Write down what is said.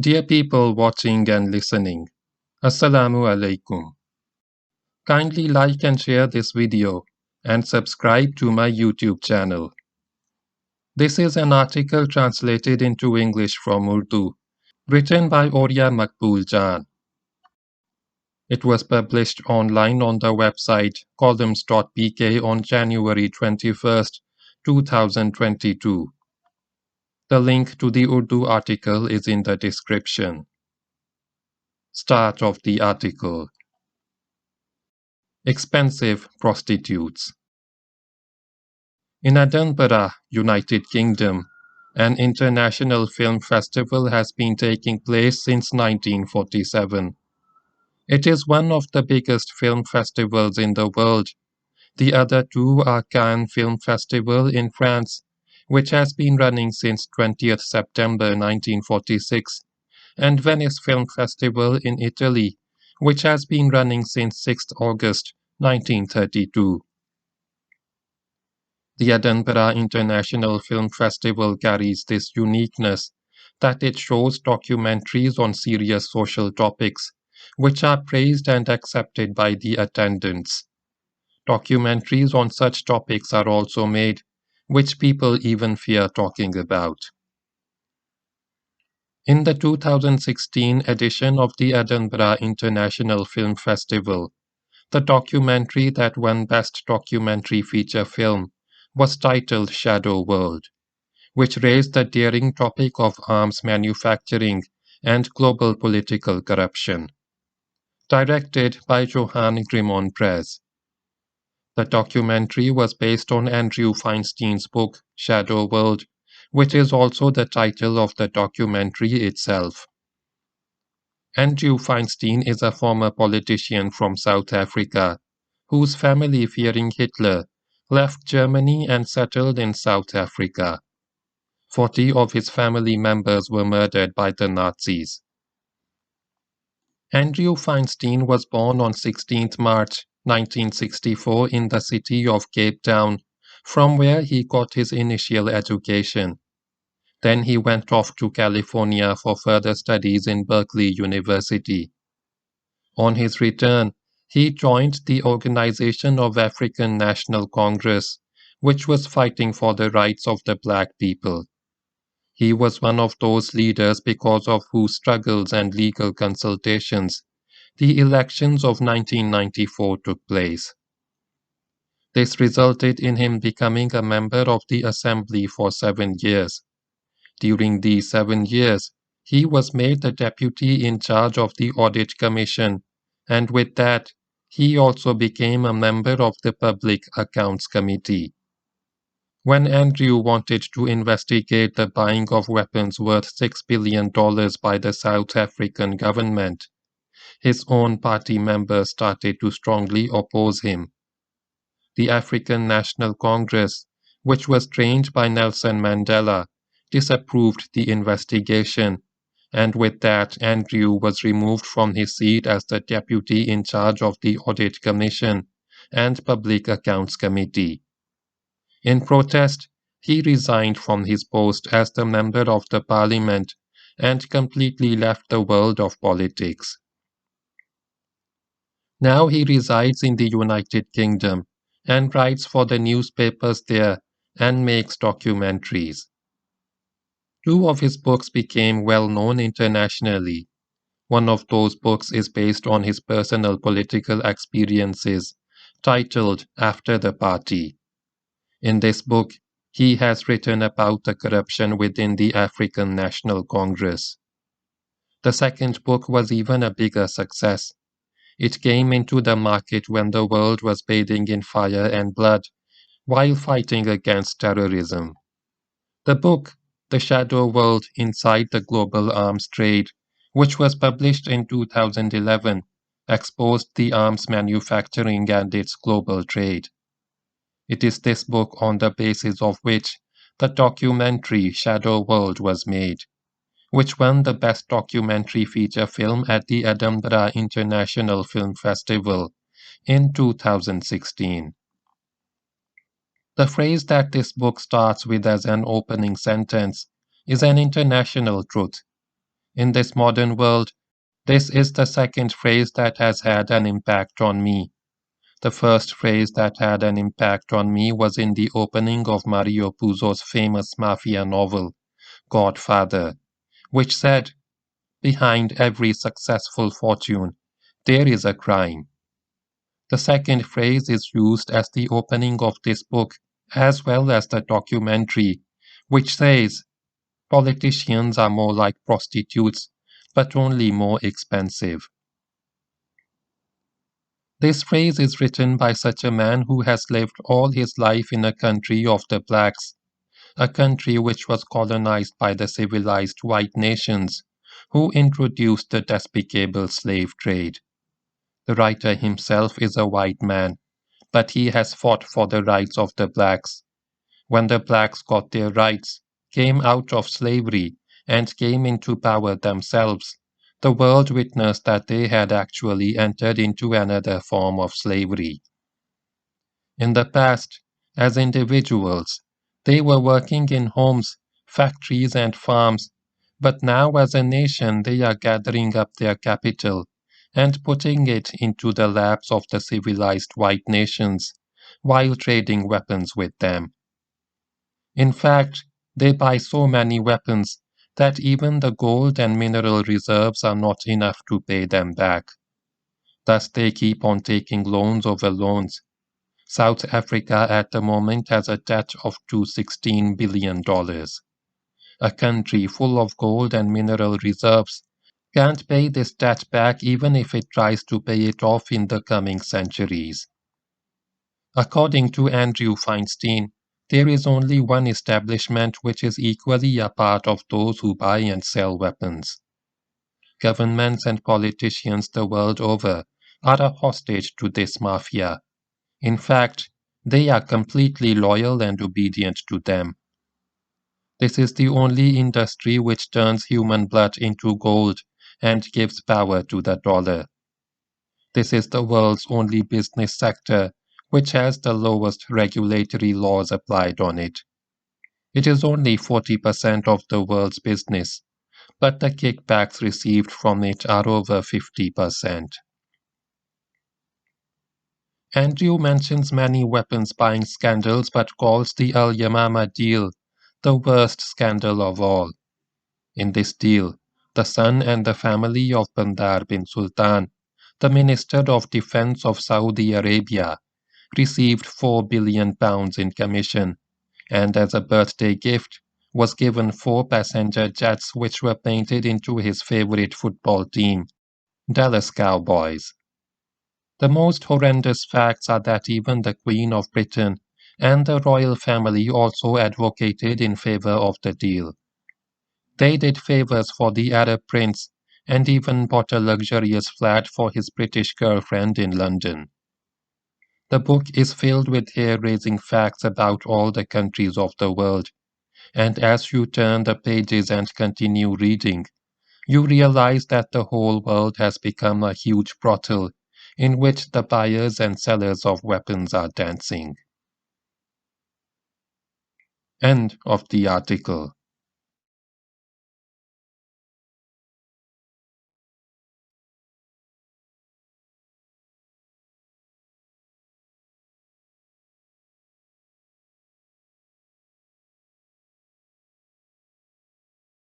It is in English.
Dear people watching and listening, Assalamu alaikum. Kindly like and share this video and subscribe to my YouTube channel. This is an article translated into English from Urdu, written by Orya Maqbool Jan. It was published online on the website columns.pk on January 21st, 2022. The link to the Urdu article is in the description. Start of the article. Expensive prostitutes. In Edinburgh, United Kingdom, an international film festival has been taking place since 1947. It is one of the biggest film festivals in the world. The other two are Cannes Film Festival in France, which has been running since 20th September 1946, and Venice Film Festival in Italy, which has been running since 6th August 1932. The Edinburgh International Film Festival carries this uniqueness that it shows documentaries on serious social topics, which are praised and accepted by the attendants. Documentaries on such topics are also made, which people even fear talking about. In the 2016 edition of the Edinburgh International Film Festival, the documentary that won Best Documentary Feature Film was titled Shadow World, which raised the daring topic of arms manufacturing and global political corruption. Directed by Johan Grimond-Prez. The documentary was based on Andrew Feinstein's book Shadow World, which is also the title of the documentary itself. Andrew Feinstein is a former politician from South Africa, whose family, fearing Hitler, left Germany and settled in South Africa. 40 of his family members were murdered by the Nazis. Andrew Feinstein was born on 16th March 1964 in the city of Cape Town, from where he got his initial education. Then he went off to California for further studies in Berkeley University. On his return, he joined the Organization of African National Congress, which was fighting for the rights of the black people. He was one of those leaders because of whose struggles and legal consultations the elections of 1994 took place. This resulted in him becoming a member of the Assembly for 7 years. During these 7 years, he was made the deputy in charge of the Audit Commission, and with that, he also became a member of the Public Accounts Committee. When Andrew wanted to investigate the buying of weapons worth $6 billion by the South African government, his own party members started to strongly oppose him. The African National Congress, which was trained by Nelson Mandela, disapproved the investigation, and with that Andrew was removed from his seat as the deputy in charge of the Audit Commission and Public Accounts Committee. In protest, he resigned from his post as the member of the parliament and completely left the world of politics. Now he resides in the United Kingdom and writes for the newspapers there and makes documentaries. 2 of his books became well known internationally. One of those books is based on his personal political experiences, titled After the Party. In this book, he has written about the corruption within the African National Congress. The second book was even a bigger success. It came into the market when the world was bathing in fire and blood while fighting against terrorism. The book, The Shadow World Inside the Global Arms Trade, which was published in 2011, exposed the arms manufacturing and its global trade. It is this book on the basis of which the documentary Shadow World was made, which won the Best Documentary Feature Film at the Edinburgh International Film Festival in 2016. The phrase that this book starts with as an opening sentence is an international truth. In this modern world, this is the second phrase that has had an impact on me. The first phrase that had an impact on me was in the opening of Mario Puzo's famous mafia novel, Godfather, which said, "Behind every successful fortune, there is a crime." The second phrase is used as the opening of this book, as well as the documentary, which says, "Politicians are more like prostitutes, but only more expensive." This phrase is written by such a man who has lived all his life in a country of the blacks, a country which was colonized by the civilized white nations, who introduced the despicable slave trade. The writer himself is a white man, but he has fought for the rights of the blacks. When the blacks got their rights, came out of slavery, and came into power themselves, the world witnessed that they had actually entered into another form of slavery. In the past, as individuals, they were working in homes, factories, and farms, but now as a nation they are gathering up their capital and putting it into the laps of the civilized white nations, while trading weapons with them. In fact, they buy so many weapons that even the gold and mineral reserves are not enough to pay them back. Thus they keep on taking loans over loans. South Africa at the moment has a debt of $216 billion. A country full of gold and mineral reserves can't pay this debt back even if it tries to pay it off in the coming centuries. According to Andrew Feinstein, there is only one establishment which is equally a part of those who buy and sell weapons. Governments and politicians the world over are a hostage to this mafia. In fact, they are completely loyal and obedient to them. This is the only industry which turns human blood into gold and gives power to the dollar. This is the world's only business sector which has the lowest regulatory laws applied on it. It is only 40% of the world's business, but the kickbacks received from it are over 50%. Andrew mentions many weapons buying scandals but calls the Al Yamama deal the worst scandal of all. In this deal, the son and the family of Bandar bin Sultan, the Minister of Defense of Saudi Arabia, received £4 billion in commission, and as a birthday gift was given 4 passenger jets which were painted into his favorite football team, Dallas Cowboys. The most horrendous facts are that even the Queen of Britain and the royal family also advocated in favor of the deal. They did favors for the Arab prince and even bought a luxurious flat for his British girlfriend in London. The book is filled with hair-raising facts about all the countries of the world, and as you turn the pages and continue reading, you realize that the whole world has become a huge brothel in which the buyers and sellers of weapons are dancing. End of the article.